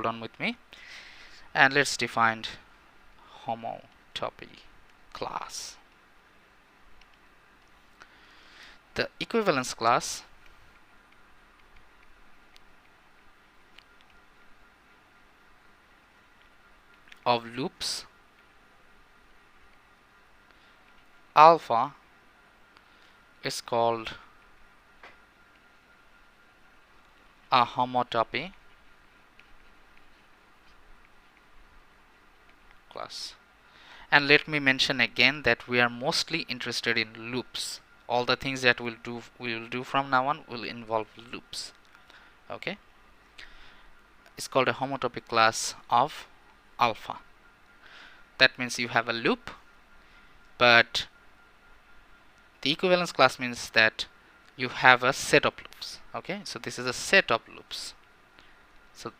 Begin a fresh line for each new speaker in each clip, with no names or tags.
hold on with me, and let's define homotopy class. The equivalence class of loops alpha is called a homotopy class. And let me mention again that we are mostly interested in loops. All the things that we will do from now on will involve loops. Okay, it's called a homotopy class of alpha. That means you have a loop, but the equivalence class means that you have a set of loops. Okay, so this is a set of loops, so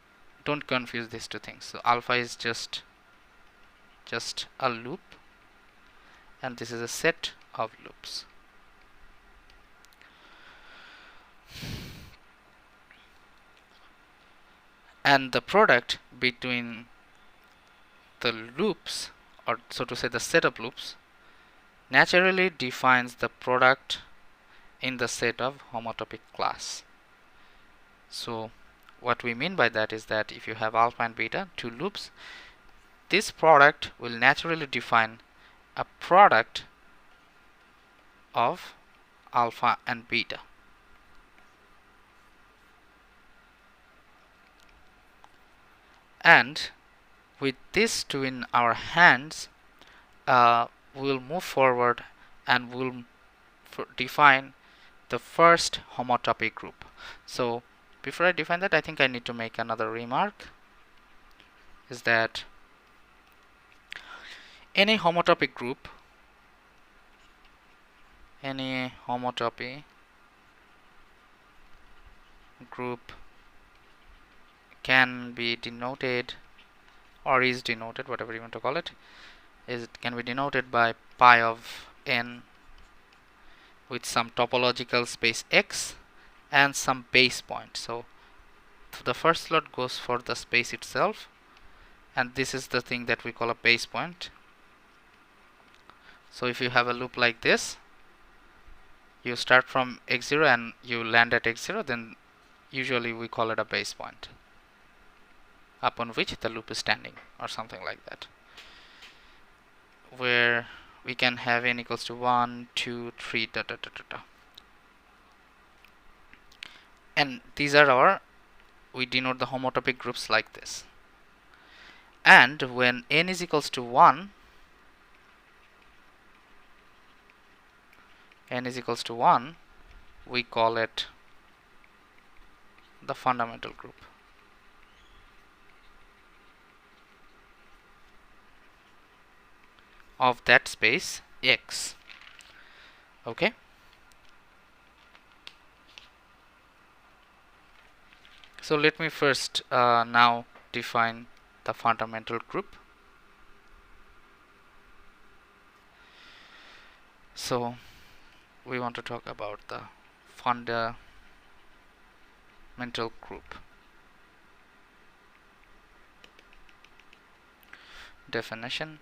don't confuse these two things. So alpha is just a loop, and this is a set of loops. And the product between the loops, or so to say the set of loops, naturally defines the product in the set of homotopy class. So what we mean by that is that if you have alpha and beta, two loops, this product will naturally define a product of alpha and beta. And with these two in our hands, we'll move forward and we'll define the first homotopy group. So before I define that, I think I need to make another remark, is that any homotopy group, any homotopy group can be denoted, or is denoted, whatever you want to call it, can be denoted by pi of n with some topological space x and some base point. So the first slot goes for the space itself, and this is the thing that we call a base point. So if you have a loop like this, you start from x0 and you land at x0, then usually we call it a base point upon which the loop is standing, or something like that, where we can have n equals to 1, 2, 3, and these are we denote the homotopy groups like this. And when n is equals to 1, we call it the fundamental group. Of that space X. Okay. So let me first now define the fundamental group. So we want to talk about the fundamental group. Definition: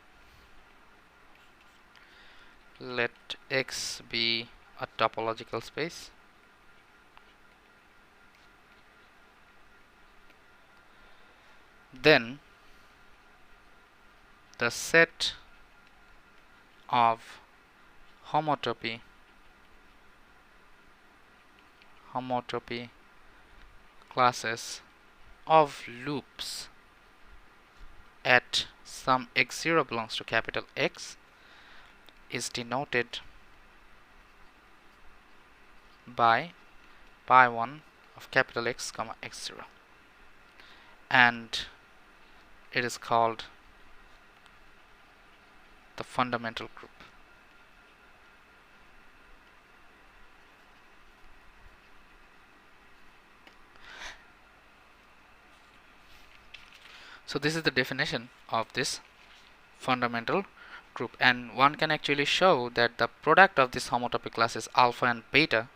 let X be a topological space then the set of homotopy classes of loops at some x0 belongs to capital X is denoted by pi1 of capital X comma x0, and it is called the fundamental group. So this is the definition of this fundamental group, and one can actually show that the product of this homotopy classes alpha and beta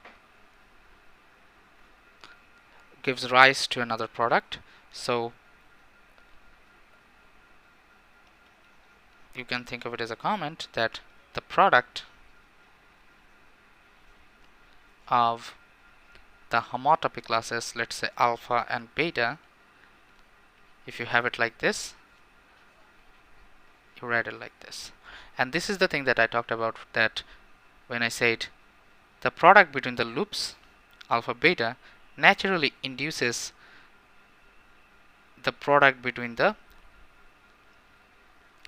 gives rise to another product. So you can think of it as a comment that the product of the homotopy classes, let's say alpha and beta, if you have it like this, you write it like this. And this is the thing that I talked about, that when I said the product between the loops alpha beta naturally induces the product between the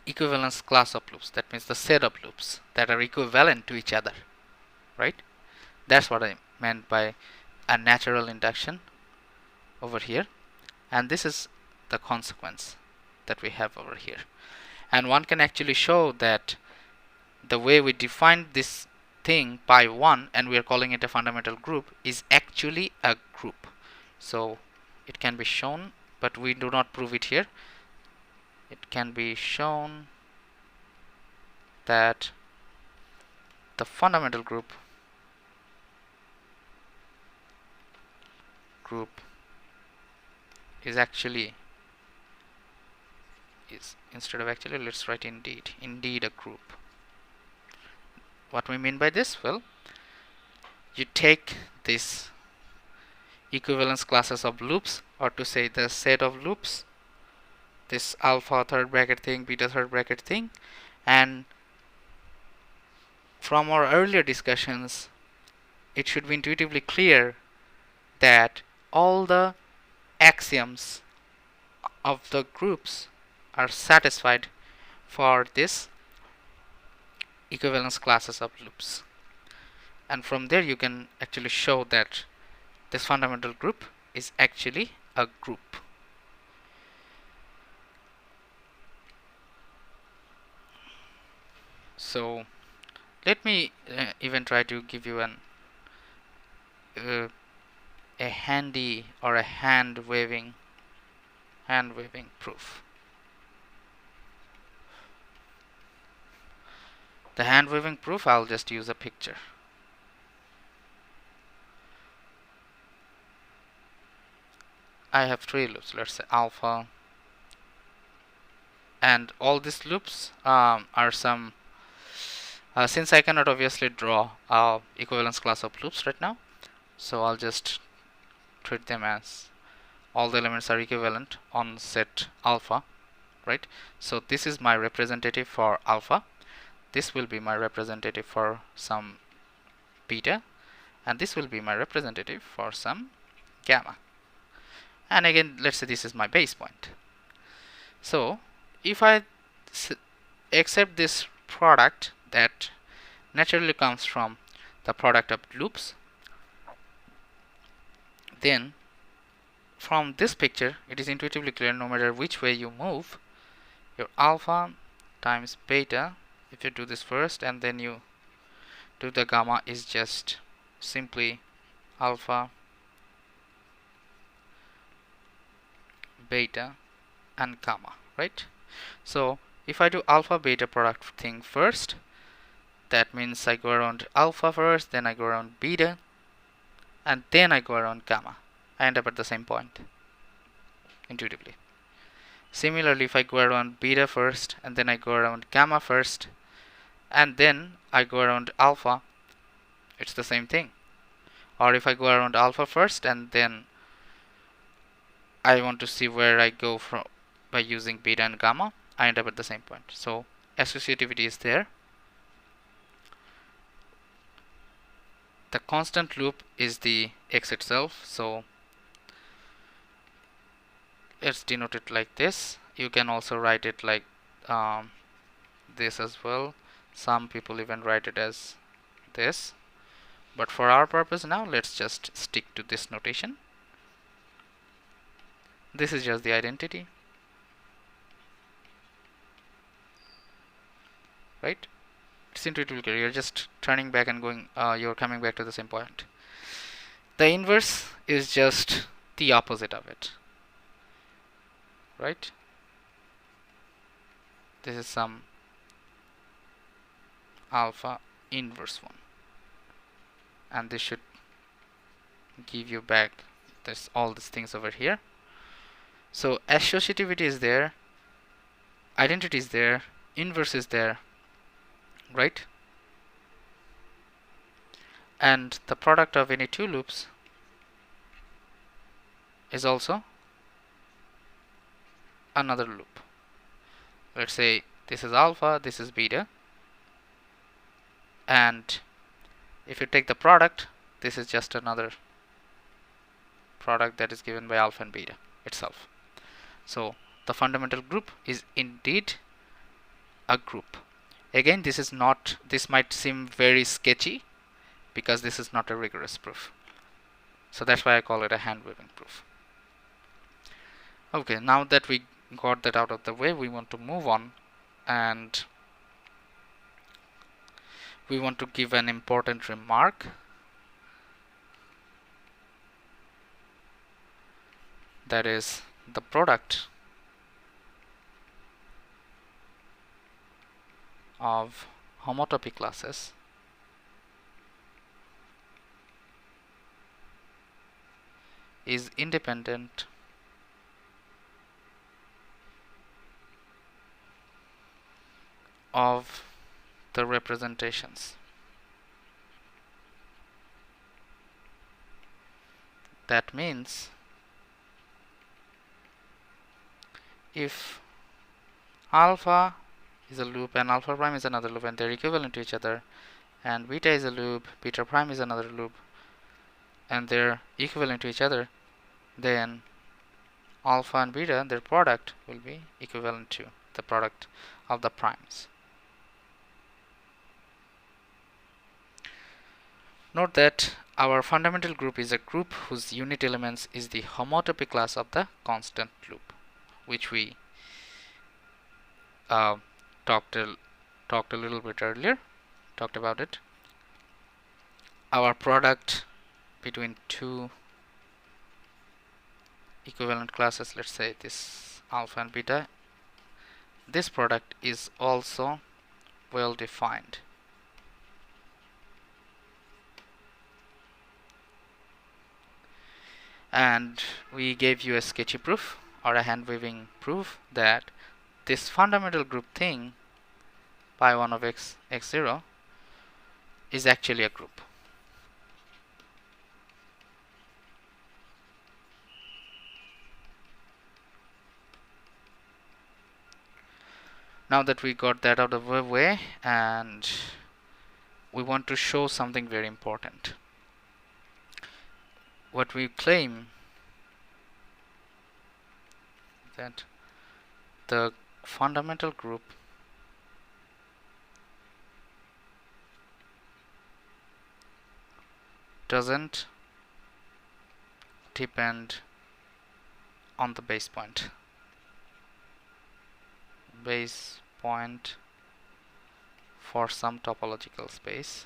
equivalence class of loops. That means the set of loops that are equivalent to each other, right? That's what I meant by a natural induction over here, and this is the consequence that we have over here. And one can actually show that the way we defined this thing by 1 and we are calling it a fundamental group is actually a group. So it can be shown, but we do not prove it here. It can be shown that the fundamental group is actually instead of actually, let's write indeed a group. What we mean by this? Well, you take this equivalence classes of loops, or to say the set of loops, this alpha third bracket thing, beta third bracket thing, and from our earlier discussions it should be intuitively clear that all the axioms of the groups are satisfied for this equivalence classes of loops, and from there you can actually show that this fundamental group is actually a group. So let me even try to give you a handy or a hand waving proof. The hand waving proof, I'll just use a picture. I have 3 loops, let's say alpha, and all these loops are some since I cannot obviously draw equivalence class of loops right now, so I'll just treat them as all the elements are equivalent on set alpha, right? So this is my representative for alpha, this will be my representative for some beta, and this will be my representative for some gamma. And again, let's say this is my base point. So if I accept this product that naturally comes from the product of loops, then from this picture it is intuitively clear, no matter which way you move, your alpha times beta, if you do this first and then you do the gamma, is just simply alpha beta and gamma, right? So if I do alpha beta product thing first, that means I go around alpha first, then I go around beta, and then I go around gamma. I end up at the same point intuitively. Similarly, if I go around beta first and then I go around gamma first and then I go around alpha, it's the same thing. Or if I go around alpha first and then I want to see where I go from by using beta and gamma, I end up at the same point. So associativity is there. The constant loop is the x itself, so let's denote it like this. You can also write it like this as well. Some people even write it as this, but for our purpose now, let's just stick to this notation. This is just the identity, right? It's intuitively clear. You're just turning back and going, you're coming back to the same point. The inverse is just the opposite of it, right? This is some alpha inverse one, and this should give you back this all these things over here. So associativity is there, identity is there, inverse is there, right? And the product of any two loops is also another loop. Let's say this is alpha, this is beta, and if you take the product, this is just another product that is given by alpha and beta itself. So the fundamental group is indeed a group. Again, this might seem very sketchy because this is not a rigorous proof. So that's why I call it a hand waving proof. Okay, now that we got that out of the way, we want to move on, and we want to give an important remark. That is, the product of homotopy classes is independent of the representations. That means if alpha is a loop and alpha prime is another loop and they're equivalent to each other, and beta is a loop, beta prime is another loop, and they're equivalent to each other, then alpha and beta, their product will be equivalent to the product of the primes. Note that our fundamental group is a group whose unit elements is the homotopy class of the constant loop, which we talked a little bit earlier, talked about it. Our product between two equivalent classes, let's say this alpha and beta, this product is also well defined. And we gave you a sketchy proof or a hand waving proof that this fundamental group thing, pi1 of x0, is actually a group. Now that we got that out of the way, and we want to show something very important. What we claim that the fundamental group doesn't depend on the base point. Base point for some topological space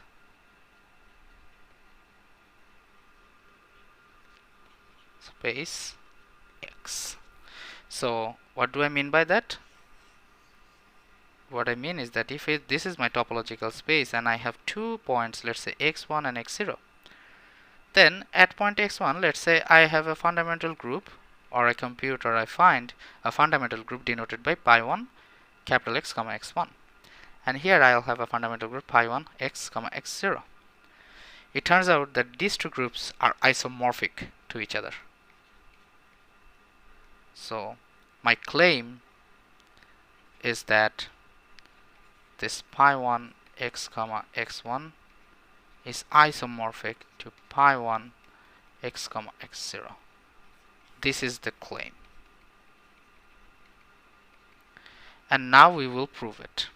X. So what do I mean by that? What I mean is that if this is my topological space and I have 2 points, let's say x1 and x0, then at point x1, let's say I have a fundamental group, or I compute or I find a fundamental group denoted by pi1 capital X comma x1, and here I'll have a fundamental group pi1 x comma x0. It turns out that these two groups are isomorphic to each other. So my claim is that this pi1 x comma x1 is isomorphic to pi1 x comma x0. This is the claim. And now we will prove it.